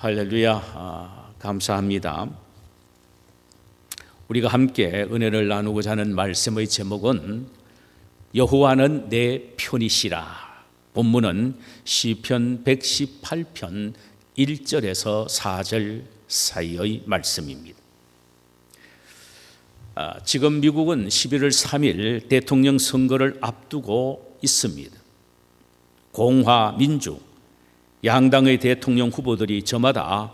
할렐루야. 감사합니다. 우리가 함께 은혜를 나누고자 하는 말씀의 제목은 여호와는 내 편이시라. 본문은 시편 118편 1절에서 4절 사이의 말씀입니다. 지금 미국은 11월 3일 대통령 선거를 앞두고 있습니다. 공화, 민주, 양당의 대통령 후보들이 저마다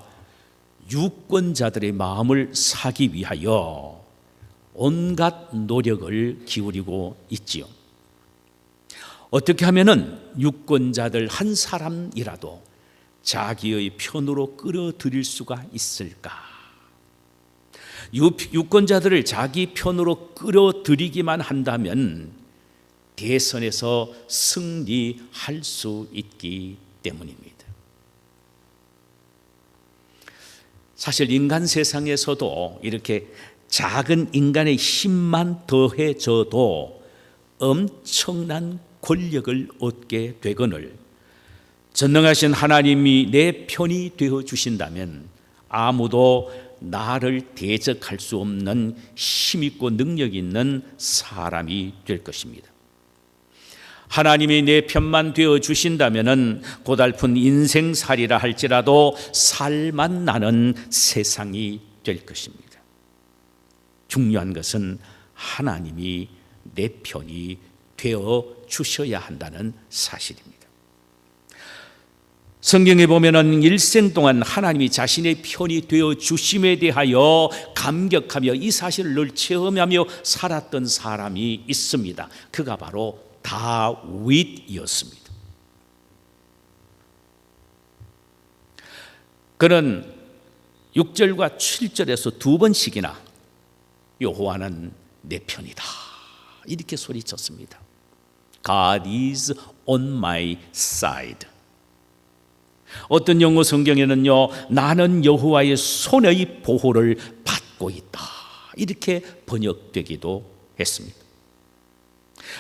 유권자들의 마음을 사기 위하여 온갖 노력을 기울이고 있지요. 어떻게 하면은 유권자들 한 사람이라도 자기의 편으로 끌어들일 수가 있을까? 유권자들을 자기 편으로 끌어들이기만 한다면 대선에서 승리할 수 있기 때문입니다. 사실 인간 세상에서도 이렇게 작은 인간의 힘만 더해져도 엄청난 권력을 얻게 되거늘 전능하신 하나님이 내 편이 되어 주신다면 아무도 나를 대적할 수 없는 힘있고 능력 있는 사람이 될 것입니다. 하나님이 내 편만 되어 주신다면 고달픈 인생살이라 할지라도 살만 나는 세상이 될 것입니다. 중요한 것은 하나님이 내 편이 되어 주셔야 한다는 사실입니다. 성경에 보면은 일생 동안 하나님이 자신의 편이 되어 주심에 대하여 감격하며 이 사실을 늘 체험하며 살았던 사람이 있습니다. 그가 바로 다윗이었습니다. 그는 6절과 7절에서 두 번씩이나 여호와는 내 편이다 이렇게 소리쳤습니다. God is on my side. 어떤 영어 성경에는요, 나는 여호와의 손의 보호를 받고 있다 이렇게 번역되기도 했습니다.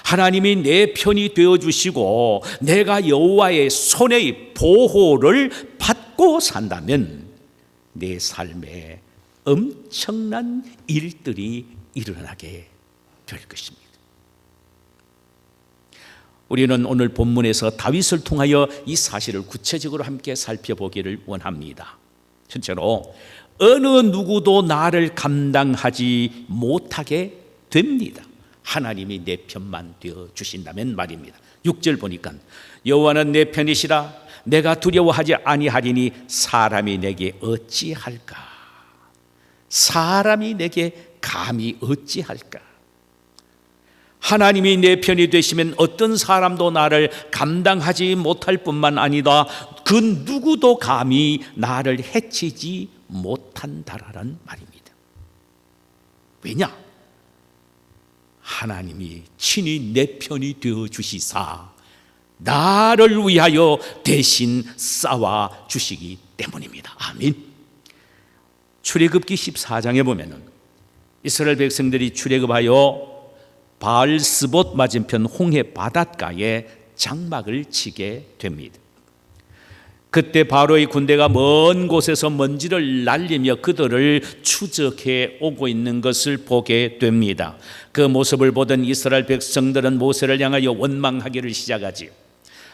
하나님이 내 편이 되어주시고 내가 여호와의 손의 보호를 받고 산다면 내 삶에 엄청난 일들이 일어나게 될 것입니다. 우리는 오늘 본문에서 다윗을 통하여 이 사실을 구체적으로 함께 살펴보기를 원합니다. 첫째로 어느 누구도 나를 감당하지 못하게 됩니다. 하나님이 내 편만 되어 주신다면 말입니다. 6절 보니까 여호와는 내 편이시라 내가 두려워하지 아니하리니 사람이 내게 어찌할까? 사람이 내게 감히 어찌할까? 하나님이 내 편이 되시면 어떤 사람도 나를 감당하지 못할 뿐만 아니라 그 누구도 감히 나를 해치지 못한다라는 말입니다. 왜냐? 하나님이 친히 내 편이 되어 주시사 나를 위하여 대신 싸워 주시기 때문입니다. 아멘. 출애굽기 14장에 보면은 이스라엘 백성들이 출애굽하여 바알스봇 맞은편 홍해 바닷가에 장막을 치게 됩니다. 그때 바로의 군대가 먼 곳에서 먼지를 날리며 그들을 추적해 오고 있는 것을 보게 됩니다. 그 모습을 보던 이스라엘 백성들은 모세를 향하여 원망하기를 시작하지요.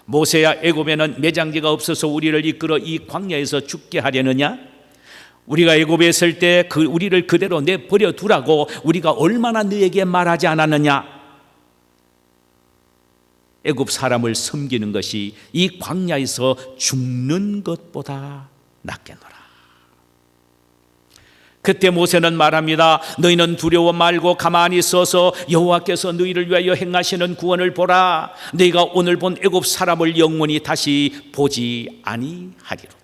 모세야, 애굽에는 매장지가 없어서 우리를 이끌어 이 광야에서 죽게 하려느냐? 우리가 애굽에 있을 때 우리를 그대로 내버려 두라고 우리가 얼마나 너에게 말하지 않았느냐? 애굽 사람을 섬기는 것이 이 광야에서 죽는 것보다 낫겠노라. 그때 모세는 말합니다. 너희는 두려워 말고 가만히 있어서 여호와께서 너희를 위하여 행하시는 구원을 보라. 너희가 오늘 본 애굽 사람을 영원히 다시 보지 아니하리로다.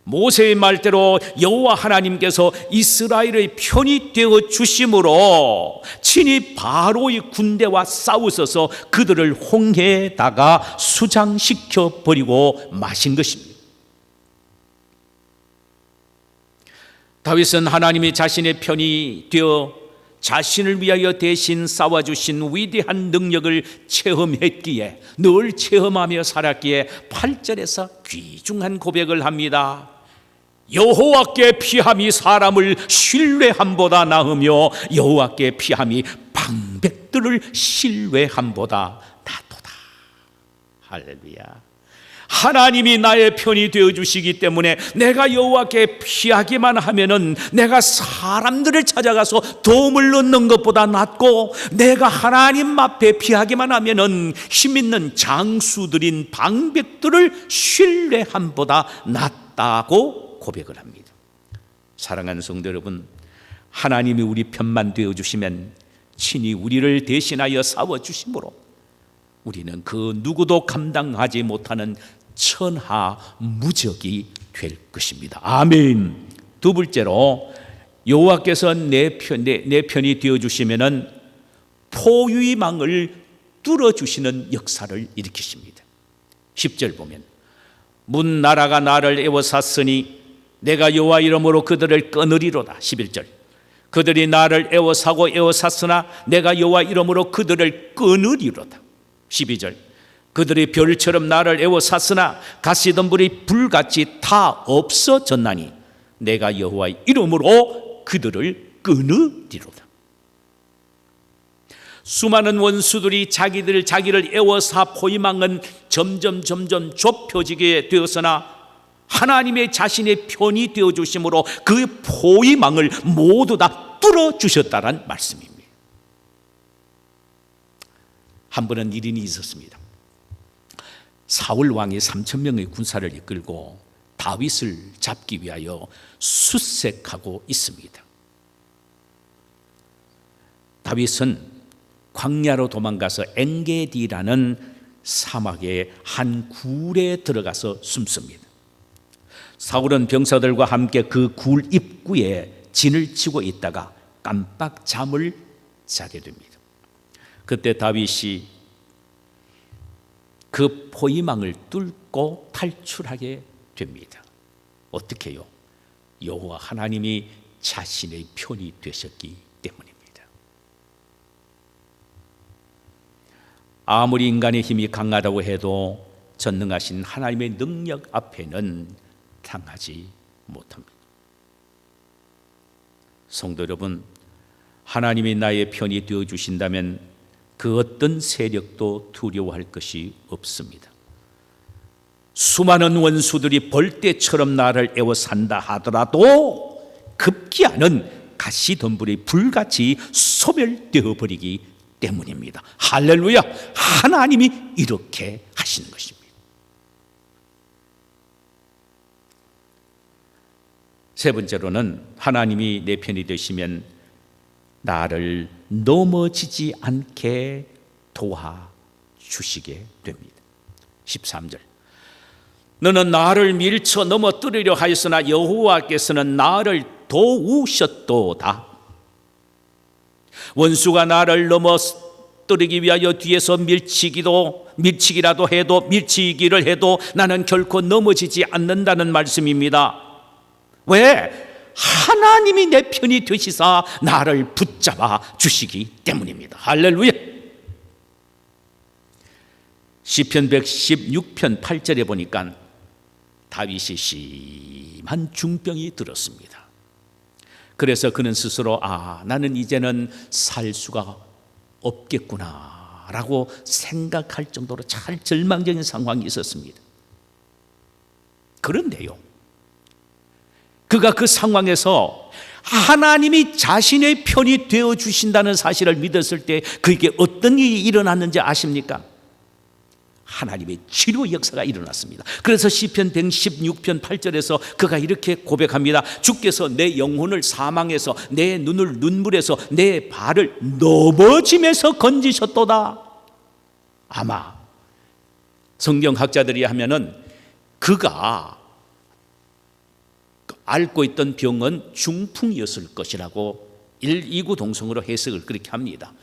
모세의 말대로 여호와 하나님께서 이스라엘의 편이 되어 주심으로 친히 바로의 군대와 싸우셔서 그들을 홍해에다가 수장시켜 버리고 마신 것입니다. 다윗은 하나님이 자신의 편이 되어 자신을 위하여 대신 싸워주신 위대한 능력을 체험했기에, 늘 체험하며 살았기에 8절에서 귀중한 고백을 합니다. 여호와께 피함이 사람을 신뢰함보다 나으며 여호와께 피함이 방백들을 신뢰함보다 낫도다. 할렐루야. 하나님이 나의 편이 되어주시기 때문에 내가 여호와께 피하기만 하면은 내가 사람들을 찾아가서 도움을 얻는 것보다 낫고, 내가 하나님 앞에 피하기만 하면은 힘있는 장수들인 방백들을 신뢰함보다 낫다고 고백을 합니다. 사랑하는 성도 여러분, 하나님이 우리 편만 되어주시면 친히 우리를 대신하여 싸워주심으로 우리는 그 누구도 감당하지 못하는 천하무적이 될 것입니다. 아멘. 두 번째로, 여호와께서 내 편이 되어주시면 포위의 망을 뚫어주시는 역사를 일으키십니다. 10절 보면, 문 나라가 나를 애워쌌으니 내가 여호와 이름으로 그들을 끊으리로다. 11절, 그들이 나를 애워싸고 애워쌌으나 내가 여호와 이름으로 그들을 끊으리로다. 12절, 그들이 별처럼 나를 애워쌌으나 가시덤불이 불같이 다 없어졌나니 내가 여호와의 이름으로 그들을 끊으리로다. 수많은 원수들이 자기를 애워싸 포위망은 점점 좁혀지게 되었으나 하나님의 자신의 편이 되어주심으로 그 포위망을 모두 다 뚫어주셨다는 말씀입니다. 한 번은 일인이 있었습니다. 사울 왕이 3,000명의 군사를 이끌고 다윗을 잡기 위하여 수색하고 있습니다. 다윗은 광야로 도망가서 엔게디라는 사막의 한 굴에 들어가서 숨습니다. 사울은 병사들과 함께 그 굴 입구에 진을 치고 있다가 깜빡 잠을 자게 됩니다. 그때 다윗이 그 포위망을 뚫고 탈출하게 됩니다. 어떻게 해요? 여호와 하나님이 자신의 편이 되셨기 때문입니다. 아무리 인간의 힘이 강하다고 해도 전능하신 하나님의 능력 앞에는 당하지 못합니다. 성도 여러분, 하나님이 나의 편이 되어주신다면 그 어떤 세력도 두려워할 것이 없습니다. 수많은 원수들이 벌떼처럼 나를 애워싼다 하더라도 급기야는 가시덤불이 불같이 소멸되어 버리기 때문입니다. 할렐루야! 하나님이 이렇게 하시는 것입니다. 세 번째로는, 하나님이 내 편이 되시면 나를 넘어지지 않게 도와주시게 됩니다. 13절, 너는 나를 밀쳐 넘어뜨리려 하였으나 여호와께서는 나를 도우셨도다. 원수가 나를 넘어뜨리기 위하여 뒤에서 밀치기라도 해도 밀치기를 해도 나는 결코 넘어지지 않는다는 말씀입니다. 왜? 하나님이 내 편이 되시사 나를 붙잡아 주시기 때문입니다. 할렐루야. 시편 116편 8절에 보니까 다윗이 심한 중병이 들었습니다. 그래서 그는 스스로 나는 이제는 살 수가 없겠구나 라고 생각할 정도로 참 절망적인 상황이 있었습니다. 그런데요, 그가 그 상황에서 하나님이 자신의 편이 되어주신다는 사실을 믿었을 때 그에게 어떤 일이 일어났는지 아십니까? 하나님의 치료 역사가 일어났습니다. 그래서 시편 116편 8절에서 그가 이렇게 고백합니다. 주께서 내 영혼을 사망에서, 내 눈을 눈물에서, 내 발을 넘어짐에서 건지셨도다. 아마 성경학자들이 하면은 그가 앓고 있던 병은 중풍이었을 것이라고 1, 2구 동성으로 해석을 그렇게 합니다.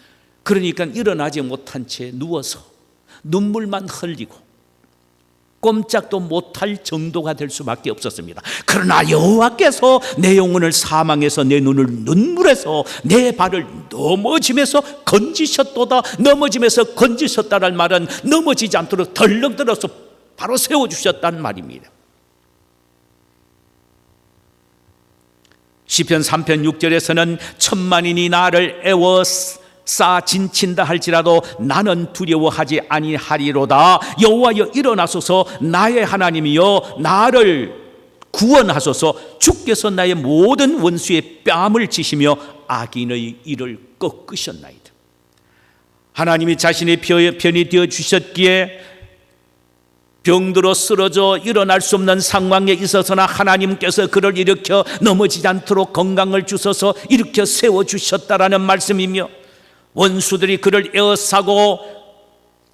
그러니까 일어나지 못한 채 누워서 눈물만 흘리고 꼼짝도 못할 정도가 될 수밖에 없었습니다. 그러나 여호와께서 내 영혼을 사망에서 내 눈을 눈물에서 내 발을 넘어짐에서 건지셨도다. 넘어짐에서 건지셨다는 말은 넘어지지 않도록 덜렁들어서 바로 세워주셨다는 말입니다. 시편 3편 6절에서는 천만인이 나를 애워싸 진친다 할지라도 나는 두려워하지 아니하리로다. 여호와여 일어나소서. 나의 하나님이여 나를 구원하소서. 주께서 나의 모든 원수의 뺨을 치시며 악인의 이를 꺾으셨나이다. 하나님이 자신의 편이 되어 주셨기에 병들어 쓰러져 일어날 수 없는 상황에 있어서나 하나님께서 그를 일으켜 넘어지지 않도록 건강을 주셔서 일으켜 세워주셨다라는 말씀이며, 원수들이 그를 에워싸고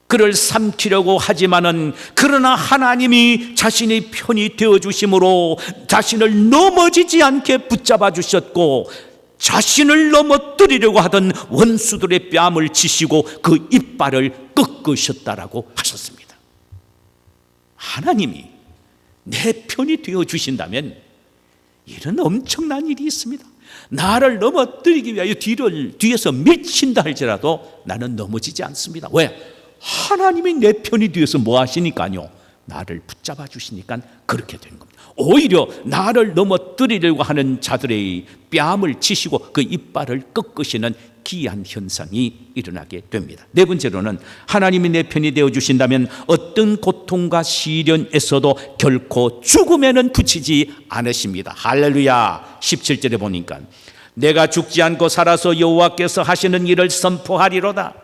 그를 삼키려고 하지만은 그러나 하나님이 자신의 편이 되어주심으로 자신을 넘어지지 않게 붙잡아 주셨고, 자신을 넘어뜨리려고 하던 원수들의 뺨을 치시고 그 이빨을 꺾으셨다라고 하셨습니다. 하나님이 내 편이 되어주신다면 이런 엄청난 일이 있습니다. 나를 넘어뜨리기 위하여 뒤에서 밀친다 할지라도 나는 넘어지지 않습니다. 왜? 하나님이 내 편이 되어서 뭐 하시니까요? 나를 붙잡아 주시니까 그렇게 된 겁니다. 오히려 나를 넘어뜨리려고 하는 자들의 뺨을 치시고 그 이빨을 꺾으시는 기이한 현상이 일어나게 됩니다. 네 번째로는 하나님이 내 편이 되어주신다면 어떤 고통과 시련에서도 결코 죽음에는 붙이지 않으십니다. 할렐루야. 17절에 보니까 내가 죽지 않고 살아서 여호와께서 하시는 일을 선포하리로다.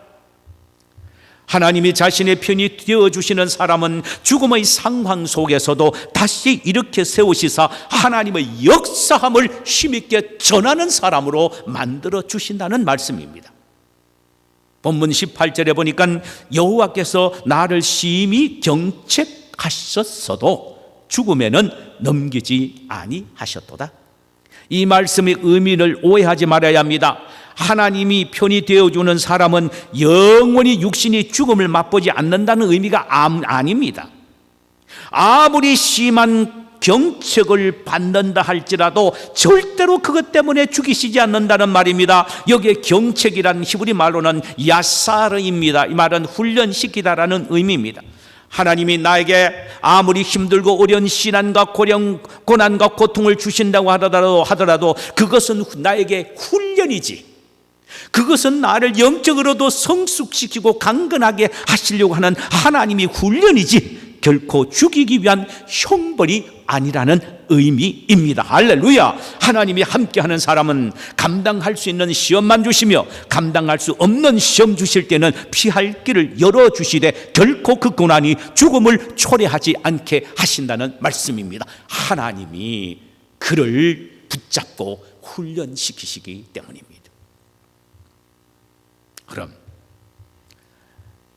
하나님이 자신의 편이 되어주시는 사람은 죽음의 상황 속에서도 다시 일으켜 세우시사 하나님의 역사함을 힘있게 전하는 사람으로 만들어 주신다는 말씀입니다. 본문 18절에 보니까 여호와께서 나를 심히 경책하셨어도 죽음에는 넘기지 아니하셨도다. 이 말씀의 의미를 오해하지 말아야 합니다. 하나님이 편이 되어주는 사람은 영원히 육신이 죽음을 맛보지 않는다는 의미가 아닙니다. 아무리 심한 경책을 받는다 할지라도 절대로 그것 때문에 죽이시지 않는다는 말입니다. 여기에 경책이라는 히브리 말로는 야사르입니다. 이 말은 훈련시키다라는 의미입니다. 하나님이 나에게 아무리 힘들고 어려운 시난과 고난과 고통을 주신다고 하더라도 그것은 나에게 훈련이지, 그것은 나를 영적으로도 성숙시키고 강건하게 하시려고 하는 하나님의 훈련이지 결코 죽이기 위한 형벌이 아니라는 의미입니다. 할렐루야. 하나님이 함께하는 사람은 감당할 수 있는 시험만 주시며 감당할 수 없는 시험 주실 때는 피할 길을 열어주시되 결코 그 고난이 죽음을 초래하지 않게 하신다는 말씀입니다. 하나님이 그를 붙잡고 훈련시키시기 때문입니다. 그럼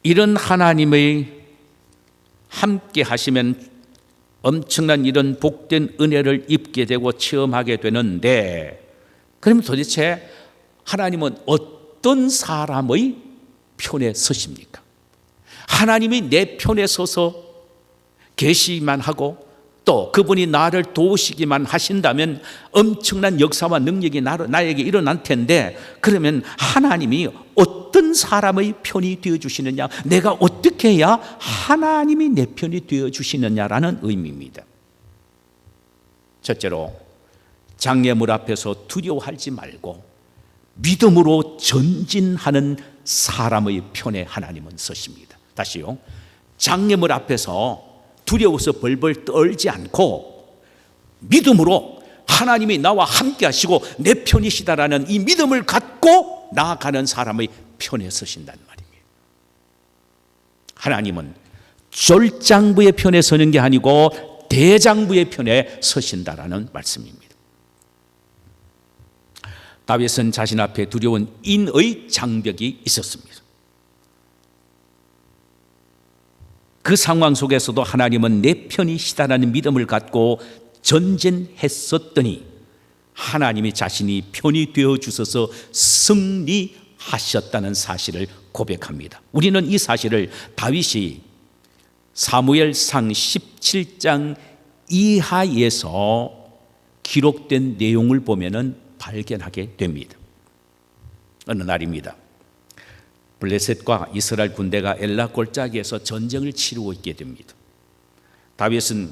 이런 하나님의 함께 하시면 엄청난 이런 복된 은혜를 입게 되고 체험하게 되는데, 그러면 도대체 하나님은 어떤 사람의 편에 서십니까? 하나님이 내 편에 서서 계시기만 하고 또 그분이 나를 도우시기만 하신다면 엄청난 역사와 능력이 나에게 일어날 텐데, 그러면 하나님이 어떤 사람의 편이 되어주시느냐, 내가 어떻게 해야 하나님이 내 편이 되어주시느냐라는 의미입니다. 첫째로 장애물 앞에서 두려워하지 말고 믿음으로 전진하는 사람의 편에 하나님은 서십니다. 다시요. 장애물 앞에서 두려워서 벌벌 떨지 않고 믿음으로 하나님이 나와 함께 하시고 내 편이시다라는 이 믿음을 갖고 나아가는 사람의 편에 서신다는 말입니다. 하나님은 졸장부의 편에 서는 게 아니고 대장부의 편에 서신다라는 말씀입니다. 다윗은 자신 앞에 두려운 인의 장벽이 있었습니다. 그 상황 속에서도 하나님은 내 편이시다라는 믿음을 갖고 전진했었더니 하나님이 자신이 편이 되어 주셔서 승리하셨다는 사실을 고백합니다. 우리는 이 사실을 다윗이 사무엘상 17장 이하에서 기록된 내용을 보면은 발견하게 됩니다. 어느 날입니다. 블레셋과 이스라엘 군대가 엘라 골짜기에서 전쟁을 치르고 있게 됩니다. 다윗은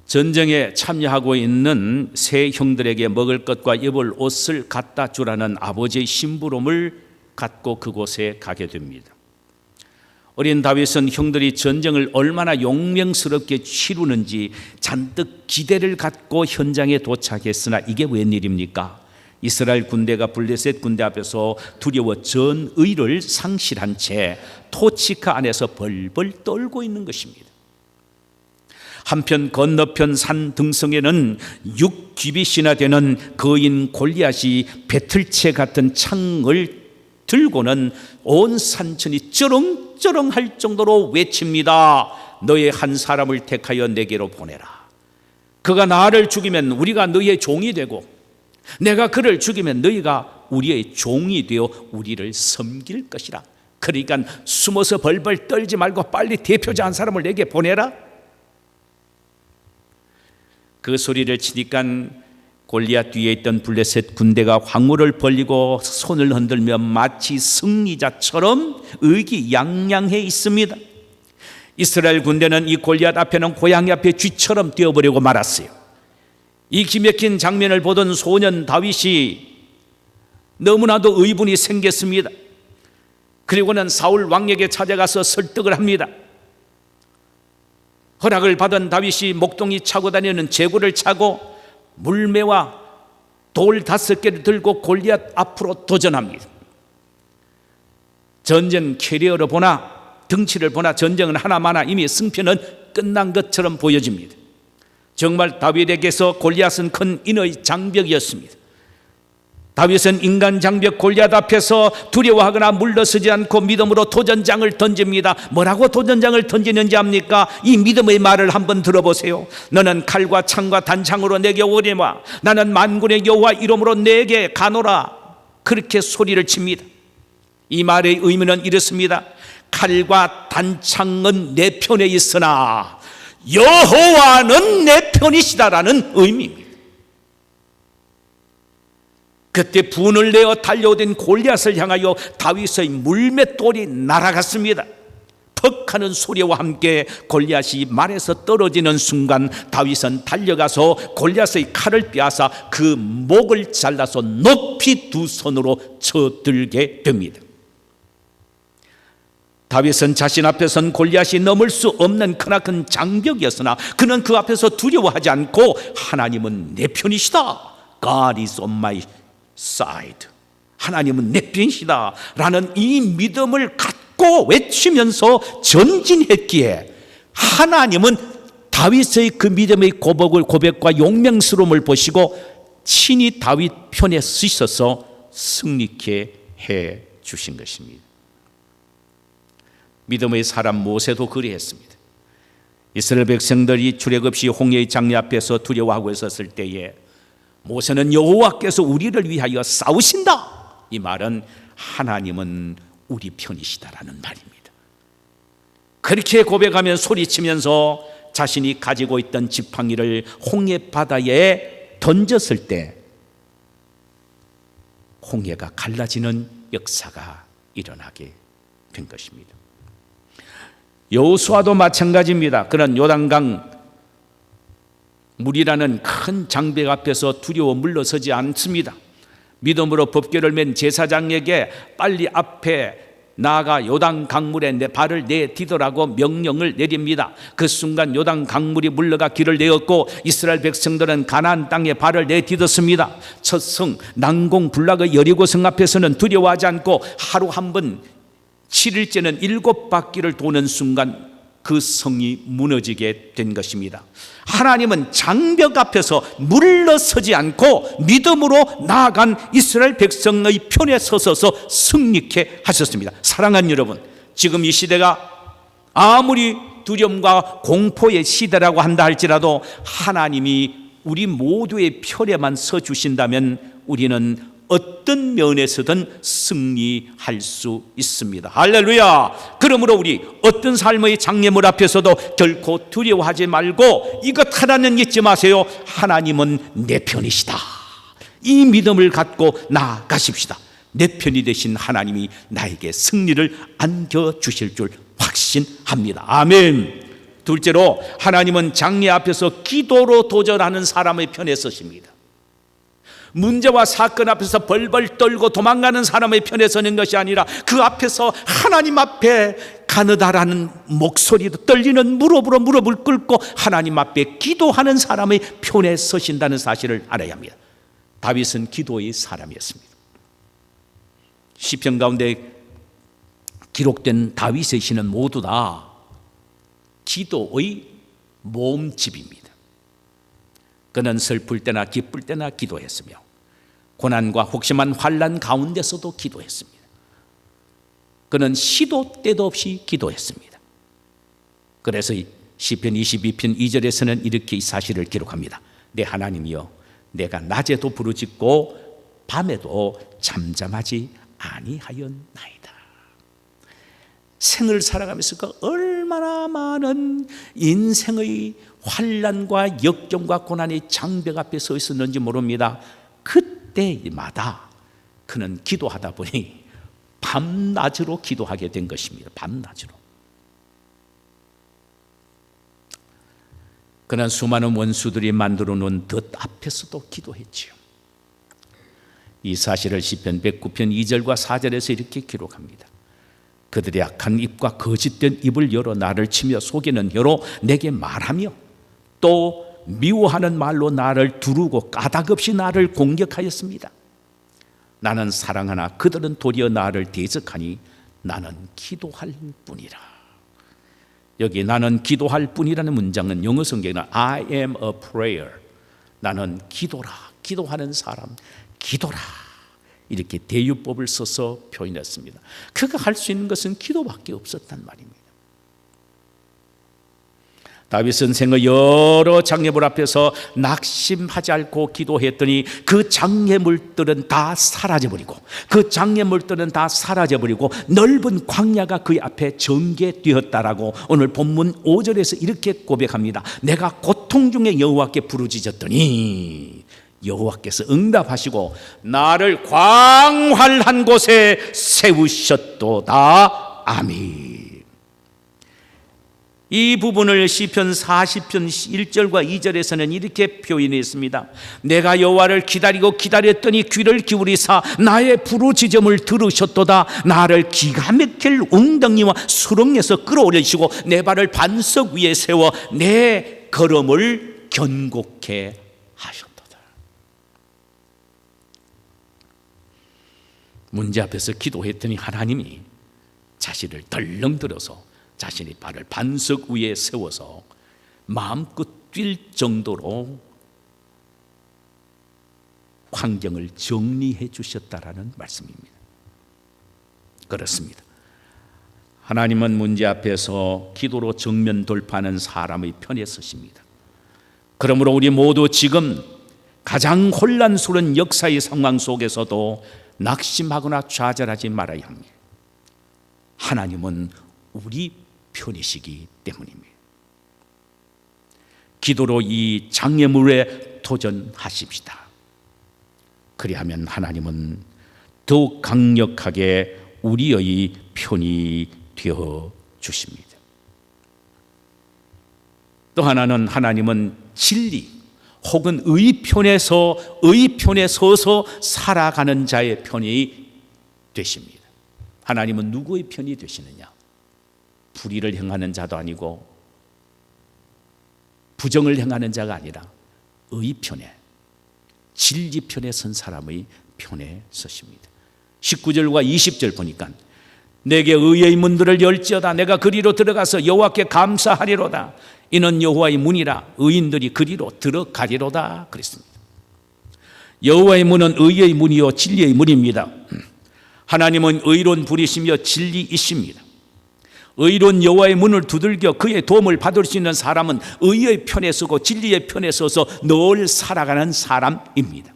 전쟁에 참여하고 있는 세 형들에게 먹을 것과 입을 옷을 갖다 주라는 아버지의 심부름을 갖고 그곳에 가게 됩니다. 어린 다윗은 형들이 전쟁을 얼마나 용맹스럽게 치르는지 잔뜩 기대를 갖고 현장에 도착했으나 이게 웬일입니까? 이스라엘 군대가 블레셋 군대 앞에서 두려워 전의를 상실한 채 토치카 안에서 벌벌 떨고 있는 것입니다. 한편 건너편 산 등성에는 6규빗이나 되는 거인 골리앗이 배틀채 같은 창을 들고는 온 산천이 쩌렁쩌렁할 정도로 외칩니다. 너의 한 사람을 택하여 내게로 보내라. 그가 나를 죽이면 우리가 너의 종이 되고 내가 그를 죽이면 너희가 우리의 종이 되어 우리를 섬길 것이라. 그러니까 숨어서 벌벌 떨지 말고 빨리 대표자 한 사람을 내게 보내라. 그 소리를 치니까 골리앗 뒤에 있던 블레셋 군대가 황무를 벌리고 손을 흔들며 마치 승리자처럼 의기양양해 있습니다. 이스라엘 군대는 이 골리앗 앞에는 고양이 앞에 쥐처럼 뛰어버리고 말았어요. 이 기맥힌 장면을 보던 소년 다윗이 너무나도 의분이 생겼습니다. 그리고는 사울 왕에게 찾아가서 설득을 합니다. 허락을 받은 다윗이 목동이 차고 다니는 제구를 차고 물매와 돌 5개를 들고 골리앗 앞으로 도전합니다. 전쟁 캐리어로 보나 덩치를 보나 전쟁은 하나마나 이미 승패는 끝난 것처럼 보여집니다. 정말 다윗에게서 골리앗은 큰 인의 장벽이었습니다. 다윗은 인간 장벽 골리앗 앞에서 두려워하거나 물러서지 않고 믿음으로 도전장을 던집니다. 뭐라고 도전장을 던지는지 압니까? 이 믿음의 말을 한번 들어보세요. 너는 칼과 창과 단창으로 내게 오리마 나는 만군의 여호와 이름으로 내게 가노라. 그렇게 소리를 칩니다. 이 말의 의미는 이렇습니다. 칼과 단창은 내 편에 있으나 여호와는 내 편이시다라는 의미입니다. 그때 분을 내어 달려오던 골리앗을 향하여 다윗의 물맷돌이 날아갔습니다. 퍽 하는 소리와 함께 골리앗이 말에서 떨어지는 순간 다윗은 달려가서 골리앗의 칼을 빼앗아 그 목을 잘라서 높이 두 손으로 쳐들게 됩니다. 다윗은 자신 앞에 선 골리앗이 넘을 수 없는 크나큰 장벽이었으나 그는 그 앞에서 두려워하지 않고 하나님은 내 편이시다. God is on my side. 하나님은 내 편이시다 라는 이 믿음을 갖고 외치면서 전진했기에 하나님은 다윗의 그 믿음의 고백과 용맹스러움을 보시고 친히 다윗 편에 서셔서 승리케 해 주신 것입니다. 믿음의 사람 모세도 그리했습니다. 이스라엘 백성들이 출애굽시 홍해의 장래 앞에서 두려워하고 있었을 때에 모세는 여호와께서 우리를 위하여 싸우신다. 이 말은 하나님은 우리 편이시다라는 말입니다. 그렇게 고백하며 소리치면서 자신이 가지고 있던 지팡이를 홍해 바다에 던졌을 때 홍해가 갈라지는 역사가 일어나게 된 것입니다. 여호수아도 마찬가지입니다. 그런 요단강 물이라는 큰 장벽 앞에서 두려워 물러서지 않습니다. 믿음으로 법궤를 맨 제사장에게 빨리 앞에 나아가 요단 강물에 내 발을 내디더라고 명령을 내립니다. 그 순간 요단 강물이 물러가 길을 내었고 이스라엘 백성들은 가나안 땅에 발을 내딛었습니다. 첫 성 난공 불락의 여리고성 앞에서는 두려워하지 않고 하루 한 번 7일째는 7바퀴를 도는 순간 그 성이 무너지게 된 것입니다. 하나님은 장벽 앞에서 물러서지 않고 믿음으로 나아간 이스라엘 백성의 편에 서서 승리케 하셨습니다. 사랑하는 여러분, 지금 이 시대가 아무리 두려움과 공포의 시대라고 한다 할지라도 하나님이 우리 모두의 편에만 서 주신다면 우리는 어떤 면에서든 승리할 수 있습니다. 할렐루야. 그러므로 우리 어떤 삶의 장애물 앞에서도 결코 두려워하지 말고 이것 하나는 잊지 마세요. 하나님은 내 편이시다. 이 믿음을 갖고 나아가십시다. 내 편이 되신 하나님이 나에게 승리를 안겨주실 줄 확신합니다. 아멘. 둘째로, 하나님은 장애 앞에서 기도로 도전하는 사람의 편에 서십니다. 문제와 사건 앞에서 벌벌 떨고 도망가는 사람의 편에 서는 것이 아니라 그 앞에서 하나님 앞에 가느다라는 목소리로 떨리는 무릎으로 무릎을 꿇고 하나님 앞에 기도하는 사람의 편에 서신다는 사실을 알아야 합니다. 다윗은 기도의 사람이었습니다. 시편 가운데 기록된 다윗의 시는 모두 다 기도의 모음집입니다. 그는 슬플 때나 기쁠 때나 기도했으며 고난과 혹심한 환난 가운데서도 기도했습니다. 그는 시도 때도 없이 기도했습니다. 그래서 시편 22편 2절에서는 이렇게 이 사실을 기록합니다. 내 하나님이여, 내가 낮에도 부르짖고 밤에도 잠잠하지 아니하였나이다. 생을 살아가면서 그 얼마나 많은 인생의 환난과 역경과 고난의 장벽 앞에 서 있었는지 모릅니다. 그때마다 그는 기도하다 보니 밤낮으로 기도하게 된 것입니다. 밤낮으로. 그는 수많은 원수들이 만들어 놓은 덫 앞에서도 기도했지요. 이 사실을 시편 109편 2절과 4절에서 이렇게 기록합니다. 그들의 악한 입과 거짓된 입을 열어 나를 치며 속이는 혀로 내게 말하며 또 미워하는 말로 나를 두르고 까닭없이 나를 공격하였습니다. 나는 사랑하나 그들은 도리어 나를 대적하니 나는 기도할 뿐이라. 여기 나는 기도할 뿐이라는 문장은 영어 성경에는 I am a prayer, 나는 기도라, 기도하는 사람, 기도라, 이렇게 대유법을 써서 표현했습니다. 그가 할 수 있는 것은 기도밖에 없었단 말입니다. 다윗은 생의 여러 장애물 앞에서 낙심하지 않고 기도했더니 그 장애물들은 다 사라져버리고 넓은 광야가 그의 앞에 전개되었다라고 오늘 본문 5절에서 이렇게 고백합니다. 내가 고통 중에 여호와께 부르짖었더니 여호와께서 응답하시고 나를 광활한 곳에 세우셨도다. 아멘. 이 부분을 시편 40편 1절과 2절에서는 이렇게 표현했습니다. 내가 여호와를 기다렸더니 귀를 기울이사 나의 부르짖음을 들으셨도다. 나를 기가 막힐 웅덩이와 수렁에서 끌어올리시고 내 발을 반석 위에 세워 내 걸음을 견고케 하셨도다. 문제 앞에서 기도했더니 하나님이 자신을 덜렁 들어서 자신의 발을 반석 위에 세워서 마음껏 뛸 정도로 환경을 정리해 주셨다라는 말씀입니다. 그렇습니다. 하나님은 문제 앞에서 기도로 정면 돌파하는 사람의 편에 서십니다. 그러므로 우리 모두 지금 가장 혼란스러운 역사의 상황 속에서도 낙심하거나 좌절하지 말아야 합니다. 하나님은 우리 편이시기 때문입니다. 기도로 이 장애물에 도전하십시다. 그리하면 하나님은 더욱 강력하게 우리의 편이 되어 주십니다. 또 하나는 하나님은 진리 혹은 의 편에 서서 살아가는 자의 편이 되십니다. 하나님은 누구의 편이 되시느냐? 불의를 행하는 자도 아니고 부정을 행하는 자가 아니라 의 편에, 진리 편에 선 사람의 편에 서십니다. 19절과 20절 보니까 내게 의의 문들을 열지어다. 내가 그리로 들어가서 여호와께 감사하리로다. 이는 여호와의 문이라. 의인들이 그리로 들어가리로다. 그랬습니다. 여호와의 문은 의의 문이요 진리의 문입니다. 하나님은 의로운 분이시며 진리이십니다. 의로운 여호와의 문을 두들겨 그의 도움을 받을 수 있는 사람은 의의 편에 서고 진리의 편에 서서 늘 살아가는 사람입니다.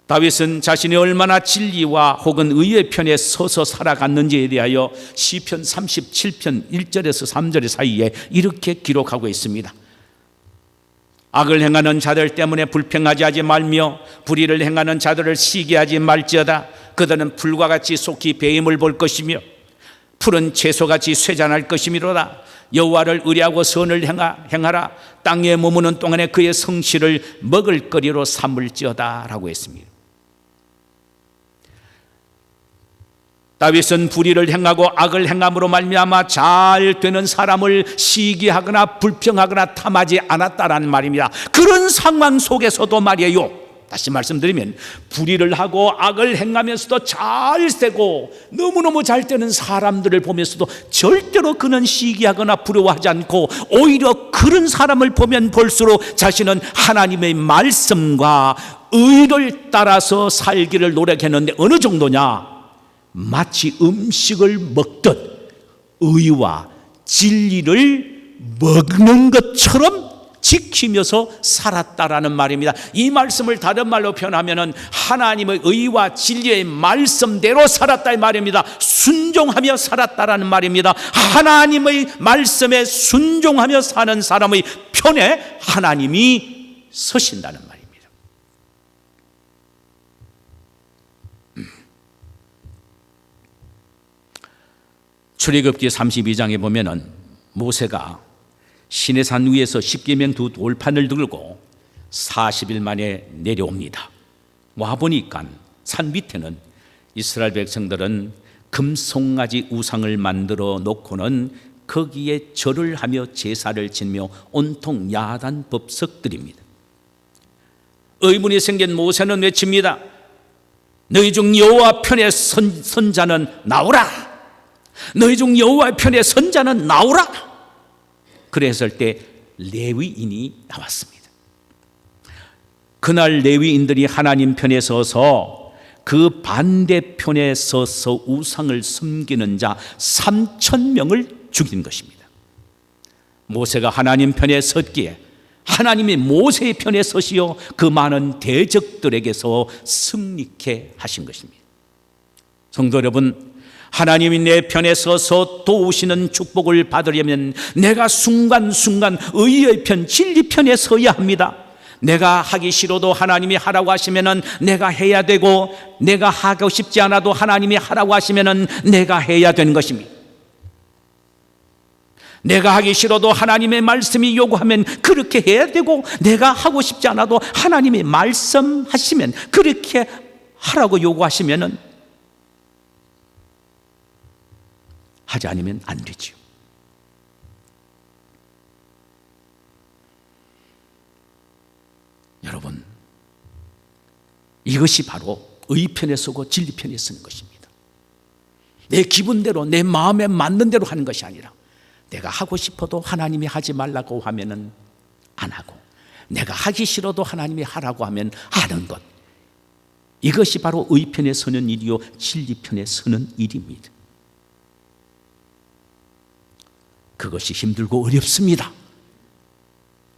다윗은 자신이 얼마나 진리와 혹은 의의 편에 서서 살아갔는지에 대하여 시편 37편 1절에서 3절 사이에 이렇게 기록하고 있습니다. 악을 행하는 자들 때문에 불평하지 하지 말며 불의를 행하는 자들을 시기하지 말지어다. 그들은 풀과 같이 속히 배임을 볼 것이며 푸른 채소같이 쇠잔할 것이미로다. 여호와를 의뢰하고 선을 행하라. 땅에 머무는 동안에 그의 성실을 먹을거리로 삼을지어다 라고 했습니다. 다윗은 불의를 행하고 악을 행함으로 말미암아 잘 되는 사람을 시기하거나 불평하거나 탐하지 않았다라는 말입니다. 그런 상황 속에서도 말이에요, 다시 말씀드리면 불의를 하고 악을 행하면서도 잘 되고 너무너무 잘 되는 사람들을 보면서도 절대로 그는 시기하거나 부러워하지 않고 오히려 그런 사람을 보면 볼수록 자신은 하나님의 말씀과 의를 따라서 살기를 노력했는데 어느 정도냐? 마치 음식을 먹듯 의와 진리를 먹는 것처럼 지키면서 살았다라는 말입니다. 이 말씀을 다른 말로 표현하면 하나님의 의와 진리의 말씀대로 살았다 이 말입니다. 순종하며 살았다라는 말입니다. 하나님의 말씀에 순종하며 사는 사람의 편에 하나님이 서신다는 말입니다. 출애굽기 32장에 보면은 모세가 시내산 위에서 십계명 두 돌판을 들고 40일 만에 내려옵니다. 와보니까 산 밑에는 이스라엘 백성들은 금송아지 우상을 만들어 놓고는 거기에 절을 하며 제사를 지내며 온통 야단 법석들입니다. 의문이 생긴 모세는 외칩니다. 너희 중 여호와 편에 선 자는 나오라. 너희 중 여호와의 편에 선 자는 나오라. 그랬을 때 레위인이 나왔습니다. 그날 레위인들이 하나님 편에 서서 그 반대편에 서서 우상을 섬기는 자 3,000명을 죽인 것입니다. 모세가 하나님 편에 섰기에 하나님이 모세의 편에 서시어 그 많은 대적들에게서 승리케 하신 것입니다. 성도 여러분, 하나님이 내 편에 서서 도우시는 축복을 받으려면 내가 순간순간 의의 편, 진리 편에 서야 합니다. 내가 하기 싫어도 하나님이 하라고 하시면은 내가 해야 되고, 내가 하고 싶지 않아도 하나님이 하라고 하시면은 내가 해야 되는 것입니다. 내가 하기 싫어도 하나님의 말씀이 요구하면 그렇게 해야 되고, 내가 하고 싶지 않아도 하나님이 말씀하시면 그렇게 하라고 요구하시면은 하지 않으면 안 되지요. 여러분, 이것이 바로 의 편에 서고 진리 편에 서는 것입니다. 내 기분대로 내 마음에 맞는 대로 하는 것이 아니라 내가 하고 싶어도 하나님이 하지 말라고 하면은 안 하고, 내가 하기 싫어도 하나님이 하라고 하면 하는 것, 이것이 바로 의 편에 서는 일이요 진리 편에 서는 일입니다. 그것이 힘들고 어렵습니다.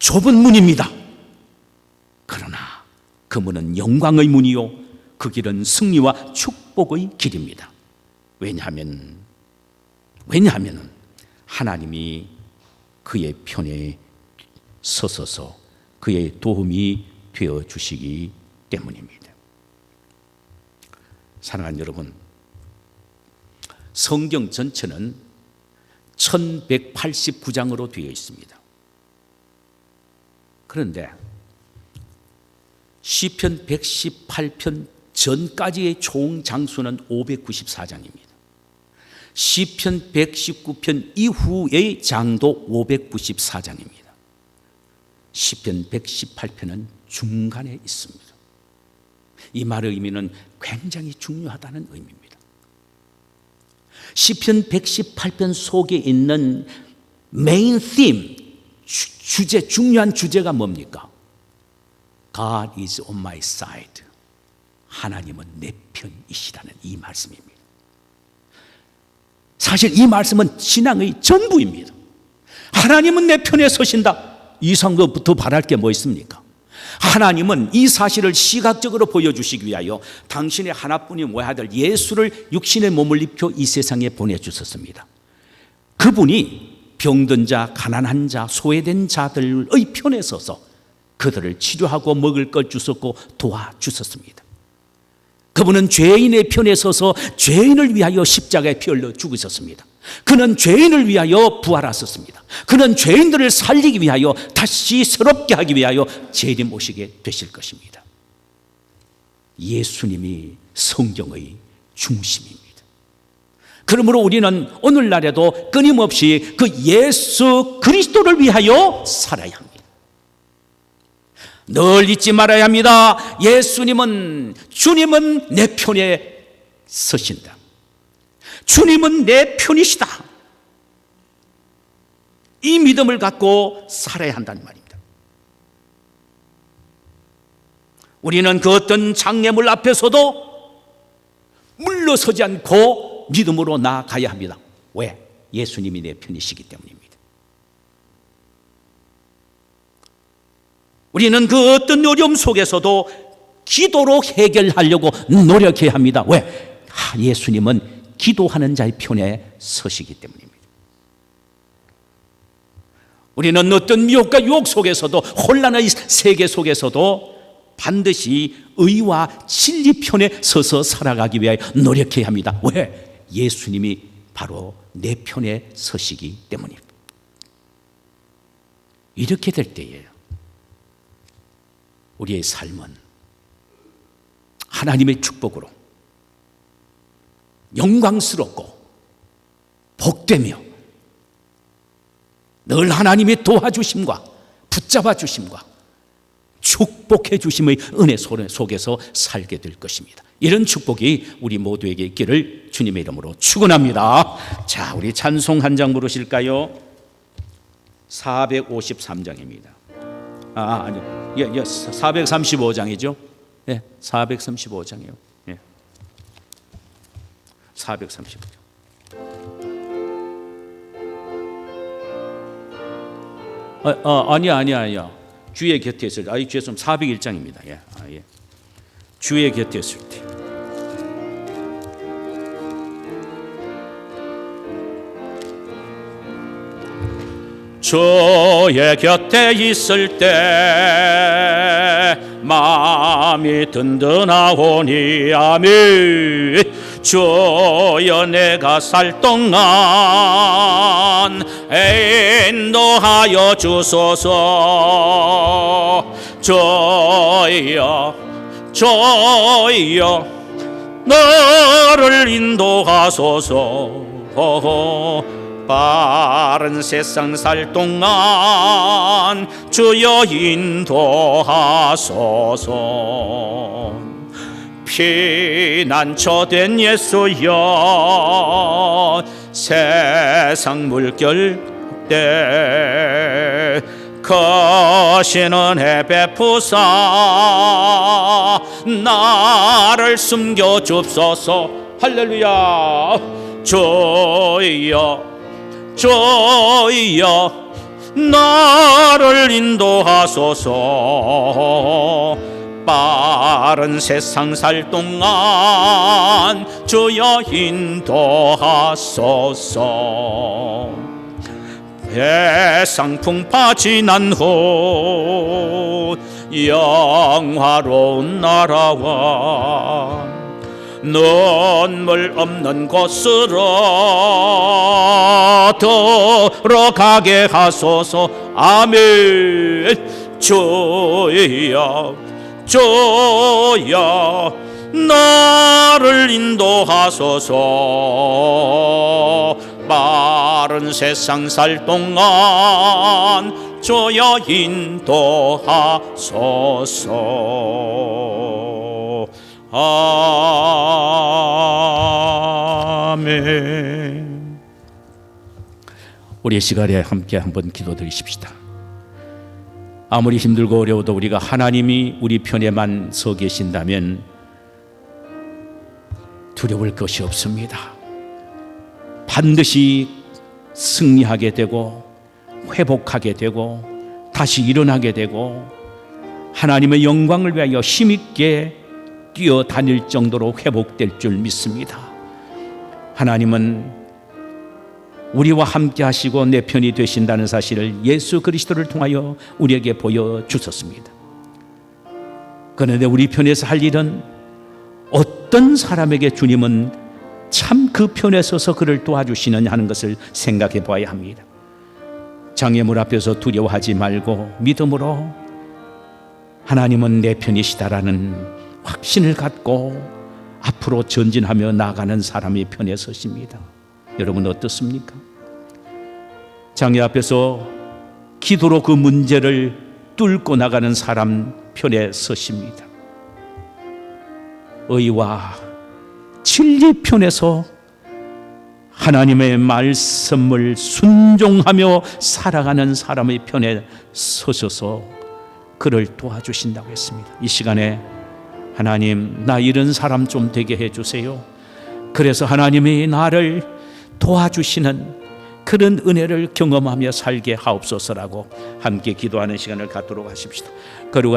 좁은 문입니다. 그러나 그 문은 영광의 문이요 그 길은 승리와 축복의 길입니다. 왜냐하면 하나님이 그의 편에 서서서 그의 도움이 되어 주시기 때문입니다. 사랑하는 여러분, 성경 전체는 1189장으로 되어 있습니다. 그런데 시편 118편 전까지의 총 장수는 594장입니다. 시편 119편 이후의 장도 594장입니다. 시편 118편은 중간에 있습니다. 이 말의 의미는 굉장히 중요하다는 의미입니다. 시편 118편 속에 있는 메인 theme, 주제, 중요한 주제가 뭡니까? God is on my side. 하나님은 내 편이시라는 이 말씀입니다. 사실 이 말씀은 신앙의 전부입니다. 하나님은 내 편에 서신다. 이상 것부터 바랄 게 뭐 있습니까? 하나님은 이 사실을 시각적으로 보여주시기 위하여 당신의 하나뿐인 외아들 예수를 육신의 몸을 입혀 이 세상에 보내주셨습니다. 그분이 병든 자, 가난한 자, 소외된 자들의 편에 서서 그들을 치료하고 먹을 걸 주셨고 도와주셨습니다. 그분은 죄인의 편에 서서 죄인을 위하여 십자가에 피 흘려 죽으셨습니다. 그는 죄인을 위하여 부활하셨습니다. 그는 죄인들을 살리기 위하여 다시 새롭게 하기 위하여 재림 오시게 되실 것입니다. 예수님이 성경의 중심입니다. 그러므로 우리는 오늘날에도 끊임없이 그 예수 그리스도를 위하여 살아야 합니다. 늘 잊지 말아야 합니다. 주님은 내 편에 서신다. 주님은 내 편이시다. 이 믿음을 갖고 살아야 한다는 말입니다. 우리는 그 어떤 장애물 앞에서도 물러서지 않고 믿음으로 나아가야 합니다. 왜? 예수님이 내 편이시기 때문입니다. 우리는 그 어떤 어려움 속에서도 기도로 해결하려고 노력해야 합니다. 왜? 예수님은 기도하는 자의 편에 서시기 때문입니다. 우리는 어떤 미혹과 유혹 속에서도 혼란의 세계 속에서도 반드시 의와 진리 편에 서서 살아가기 위하여 노력해야 합니다. 왜? 예수님이 바로 내 편에 서시기 때문입니다. 이렇게 될 때에 우리의 삶은 하나님의 축복으로 영광스럽고 복되며 늘 하나님의 도와주심과 붙잡아 주심과 축복해 주심의 은혜 속에서 살게 될 것입니다. 이런 축복이 우리 모두에게 있기를 주님의 이름으로 축원합니다. 자, 우리 찬송 한 장 부르실까요? 453장입니다. 아니요. 435장이죠. 예, 435장이요. 예. 435장. 아니야. 주의 곁에 있을 때. 죄송 401장입니다. 예. 예. 주의 곁에 있을 때. 주의 곁에 있을 때 마음이 든든하오니 아멘. 주여 내가 살 동안 인도하여 주소서. 주여 너를 인도하소서. 바른 세상 살 동안 주여 인도하소서. 피난처 된 예수여 세상 물결 때 거신 은혜 베푸사 나를 숨겨 줍소서. 할렐루야. 주여 나를 인도하소서. 빠른 세상 살 동안 주여 인도하소서. 세상 풍파 지난 후 영화로운 나라와 눈물 없는 곳으로 들어가게 하소서. 아멘. 주여 나를 인도하소서. 빠른 세상 살 동안 주여 인도하소서. 아멘. 우리 시간에 함께 한번 기도드리십시다. 아무리 힘들고 어려워도 우리가 하나님이 우리 편에만 서 계신다면 두려울 것이 없습니다. 반드시 승리하게 되고 회복하게 되고 다시 일어나게 되고 하나님의 영광을 위하여 힘있게 뛰어다닐 정도로 회복될 줄 믿습니다. 하나님은 우리와 함께 하시고 내 편이 되신다는 사실을 예수 그리스도를 통하여 우리에게 보여주셨습니다. 그런데 우리 편에서 할 일은 어떤 사람에게 주님은 참 그 편에 서서 그를 도와주시느냐 하는 것을 생각해 보아야 합니다. 장애물 앞에서 두려워하지 말고 믿음으로 하나님은 내 편이시다라는 확신을 갖고 앞으로 전진하며 나아가는 사람의 편에 서십니다. 여러분 어떻습니까? 장애 앞에서 기도로 그 문제를 뚫고 나가는 사람 편에 서십니다. 의와 진리 편에서 하나님의 말씀을 순종하며 살아가는 사람의 편에 서셔서 그를 도와주신다고 했습니다. 이 시간에 하나님, 나 이런 사람 좀 되게 해주세요. 그래서 하나님이 나를 도와주시는 그런 은혜를 경험하며 살게 하옵소서라고 함께 기도하는 시간을 갖도록 하십시다. 거룩하신